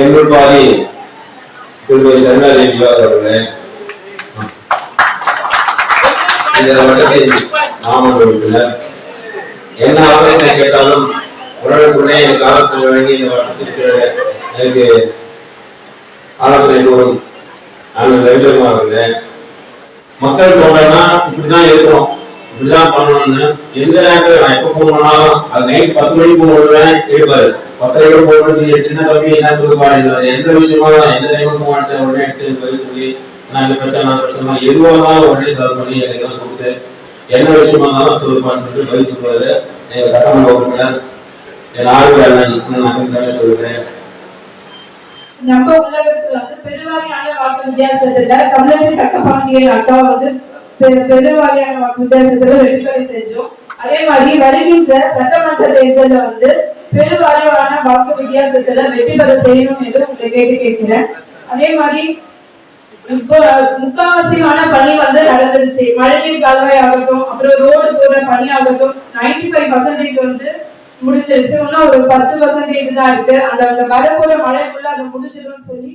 எங்கள் பாதி திரு சரணாலயம் அவர்களே, இந்த வட்டத்தின் மாமன்ற உறுப்பினர், என்ன ஆலோசனை கேட்டாலும் உடனுக்குடனே எனக்கு ஆலோசனை வழங்கி இந்த வட்டத்திற்கு எனக்கு ஆலோசனை கூறும் ரவிச்சந்திரன் அவர்களே, மக்கள் போனா இப்படிதான் இருக்கணும், இப்படிதான் பண்ணணும்னு எந்த நேரத்தில் நான் எப்ப போன் பண்ணாலும் அது நைட் 10 மணிக்கு போடுவேன் எடுப்பாரு. 10 போடுறது சின்ன கம்மி என்ன சொல்லுவாரு, எந்த விஷயமா எந்த டைமுக்கு போவான்னு உடனே எடுத்து பதில் சொல்லி நான் இந்த பிரச்சனை எதுவாக இருந்தாலும் உடனே சால்வ் பண்ணி எனக்கு கொடுத்து என்ன விஷயமா இருந்தாலும் சொல்லுவான்னு சொல்லிட்டு பதில் சொல்லுவாரு. எங்க சட்டமன்ற உறுப்பினர் என் ஆய்வாளர் சொல்லுறேன். நம்ம உலகத்துல வந்து பெருவாரியான வாக்கு வித்தியாசத்துல தமிழரசி தக்கபாண்டியன் அக்கா வந்து பெருவாரியான வாக்கு வித்தியாசத்துல வெற்றி பெற செஞ்சோம். அதே மாதிரி வருகின்ற சட்டமன்ற தேர்தலில் வந்து பெருவாரியான வாக்கு வித்தியாசத்துல வெற்றி பெற செய்யணும் என்று உங்களை கேட்கிறேன். அதே மாதிரி இப்போ முக்காவாசியான பணி வந்து நடந்துருச்சு. மழைநீர் கால்வாய் ஆகட்டும், அப்புறம் ரோடு போடுற பணி ஆகட்டும் 95% வந்து முடிஞ்சிருச்சு. இன்னும் ஒரு 10% தான் இருக்கு. அந்த வரப்போற மழைக்குள்ள அதை முடிஞ்சிடும் சொல்லி